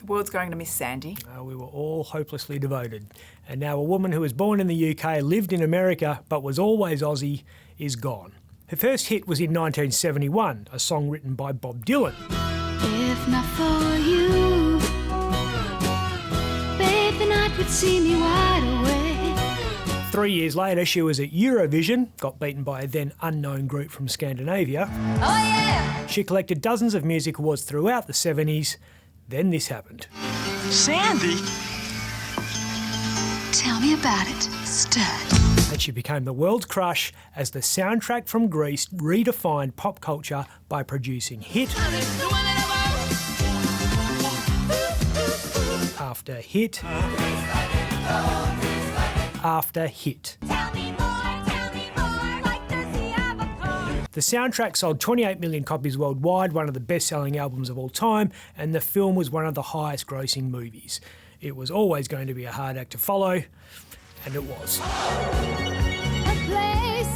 The world's going to miss Sandy. We were all hopelessly devoted. And now a woman who was born in the UK, lived in America, but was always Aussie, is gone. Her first hit was in 1971, a song written by Bob Dylan. If not for you, babe, the night would see me wide awake. 3 years later, she was at Eurovision, got beaten by a then unknown group from Scandinavia. Oh yeah! She collected dozens of music awards throughout the 70s. Then this happened. Sandy? Tell me about it, stud. And she became the world's crush as the soundtrack from Greece redefined pop culture by producing hit after hit after hit. The soundtrack sold 28 million copies worldwide, one of the best-selling albums of all time, and the film was one of the highest-grossing movies. It was always going to be a hard act to follow, and it was. A place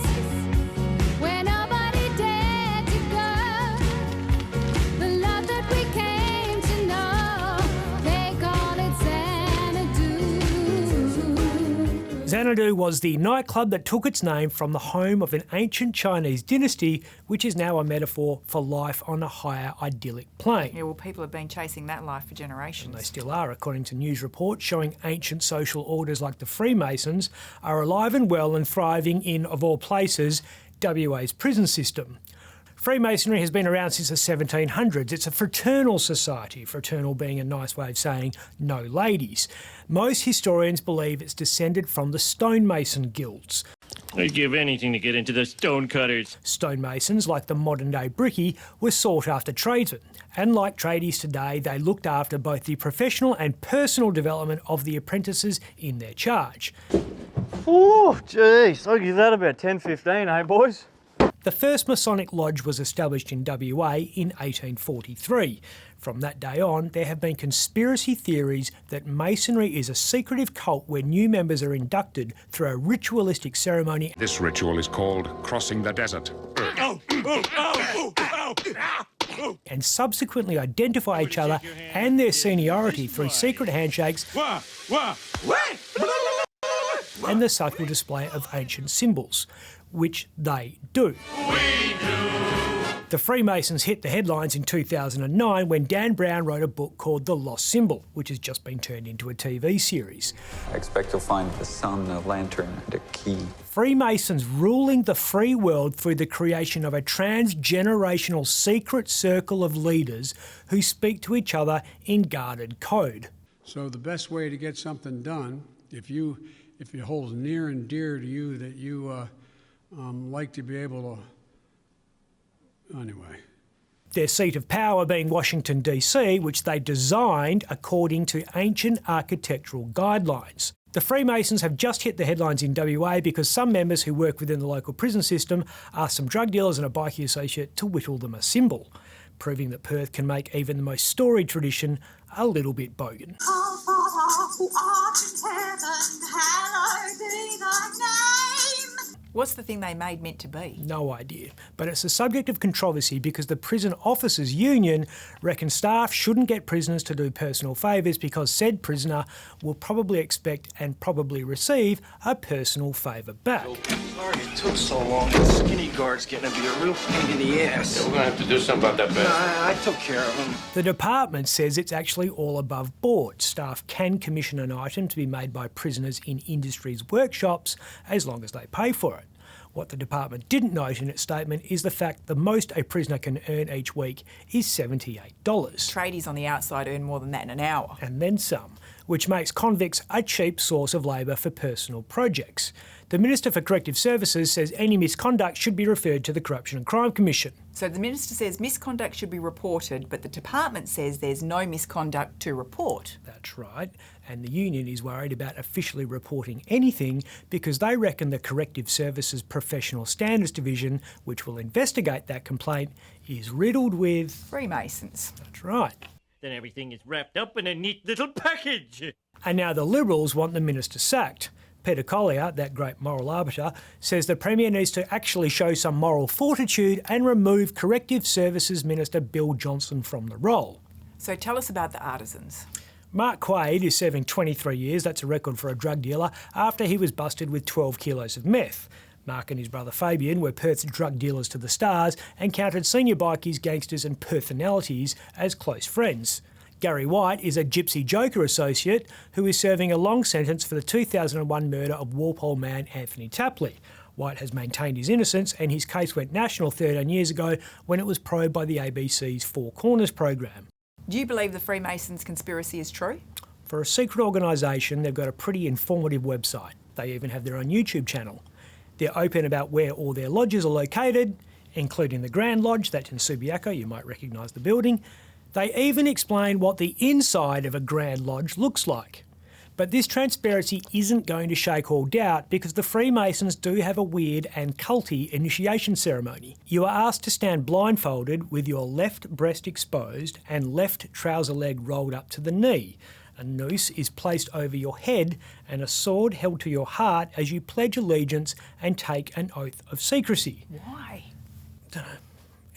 where nobody dared to go. The love that we came to know, they call it Xanadu. Xanadu was the nightclub that took its name from the home of an ancient Chinese dynasty, which is now a metaphor for life on a higher idyllic plane. Yeah, well, people have been chasing that life for generations. And they still are, according to news reports showing ancient social orders like the Freemasons are alive and well and thriving in, of all places, WA's prison system. Freemasonry has been around since the 1700s. It's a fraternal society, fraternal being a nice way of saying no ladies. Most historians believe it's descended from the stonemason guilds. I'd give anything to get into the stonecutters. Stonemasons, like the modern-day brickie, were sought-after tradesmen. And like tradies today, they looked after both the professional and personal development of the apprentices in their charge. Oh, jeez, I'll give that about 10-15, eh, boys? The first Masonic lodge was established in WA in 1843. From that day on, there have been conspiracy theories that Masonry is a secretive cult where new members are inducted through a ritualistic ceremony. This ritual is called crossing the desert. And subsequently identify each other and their seniority through secret handshakes and the subtle display of ancient symbols, which they do. The Freemasons hit the headlines in 2009 when Dan Brown wrote a book called The Lost Symbol, which has just been turned into a TV series. I expect you'll find the sun, a lantern, and a key. Freemasons ruling the free world through the creation of a transgenerational secret circle of leaders who speak to each other in guarded code. So the best way to get something done, if it holds near and dear to you that you like to be able to, anyway. Their seat of power being Washington, D.C., which they designed according to ancient architectural guidelines. The Freemasons have just hit the headlines in WA because some members who work within the local prison system asked some drug dealers and a bikie associate to whittle them a symbol, proving that Perth can make even the most storied tradition a little bit bogan. Our Father who art in heaven, hallowed be thy name. What's the thing they made meant to be? No idea. But it's a subject of controversy because the Prison Officers Union reckon staff shouldn't get prisoners to do personal favours because said prisoner will probably expect and probably receive a personal favour back. Sorry it took so long. The skinny guard's getting to be a real pain in the ass. We're going to have to do something about that, Ben. I took care of him. The department says it's actually all above board. Staff can commission an item to be made by prisoners in industry's workshops as long as they pay for it. What the department didn't note in its statement is the fact the most a prisoner can earn each week is $78. Tradies on the outside earn more than that in an hour. And then some, which makes convicts a cheap source of labour for personal projects. The Minister for Corrective Services says any misconduct should be referred to the Corruption and Crime Commission. So the Minister says misconduct should be reported, but the department says there's no misconduct to report. That's right. And the union is worried about officially reporting anything because they reckon the Corrective Services Professional Standards Division, which will investigate that complaint, is riddled with Freemasons. That's right. Then everything is wrapped up in a neat little package. And now the Liberals want the minister sacked. Peter Collier, that great moral arbiter, says the Premier needs to actually show some moral fortitude and remove Corrective Services Minister Bill Johnson from the role. So tell us about the artisans. Mark Quaid is serving 23 years, that's a record for a drug dealer, after he was busted with 12 kilos of meth. Mark and his brother Fabian were Perth's drug dealers to the stars and counted senior bikies, gangsters and personalities as close friends. Gary White is a Gypsy Joker associate who is serving a long sentence for the 2001 murder of Walpole man Anthony Tapley. White has maintained his innocence and his case went national 13 years ago when it was probed by the ABC's Four Corners program. Do you believe the Freemasons conspiracy is true? For a secret organisation, they've got a pretty informative website. They even have their own YouTube channel. They're open about where all their lodges are located, including the Grand Lodge, that's in Subiaco, you might recognise the building. They even explain what the inside of a Grand Lodge looks like. But this transparency isn't going to shake all doubt because the Freemasons do have a weird and culty initiation ceremony. You are asked to stand blindfolded with your left breast exposed and left trouser leg rolled up to the knee. A noose is placed over your head and a sword held to your heart as you pledge allegiance and take an oath of secrecy. Why? Dunno.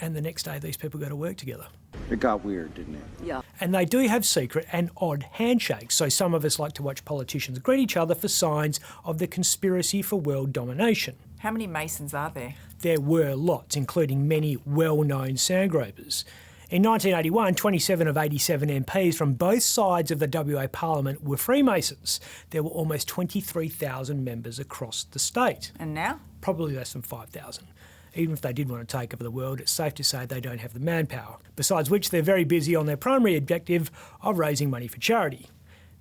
And the next day these people go to work together. It got weird, didn't it? Yeah. And they do have secret and odd handshakes, so some of us like to watch politicians greet each other for signs of the conspiracy for world domination. How many Masons are there? There were lots, including many well-known sandgropers. In 1981, 27 of 87 MPs from both sides of the WA Parliament were Freemasons. There were almost 23,000 members across the state. And now? Probably less than 5,000. Even if they did want to take over the world, it's safe to say they don't have the manpower. Besides which, they're very busy on their primary objective of raising money for charity.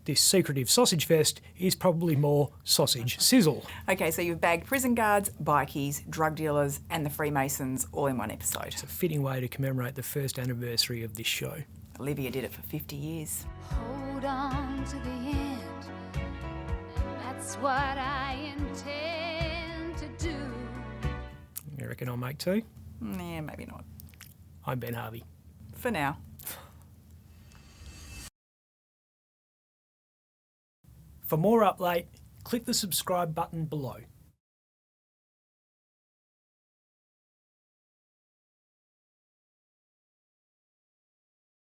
This secretive sausage fest is probably more sausage sizzle. Okay, so you've bagged prison guards, bikies, drug dealers and the Freemasons all in one episode. It's a fitting way to commemorate the first anniversary of this show. Olivia did it for 50 years. Hold on to the end. That's what I intend to do. You reckon I'll make two? Yeah, maybe not. I'm Ben Harvey. For now. For more Up Late, click the subscribe button below.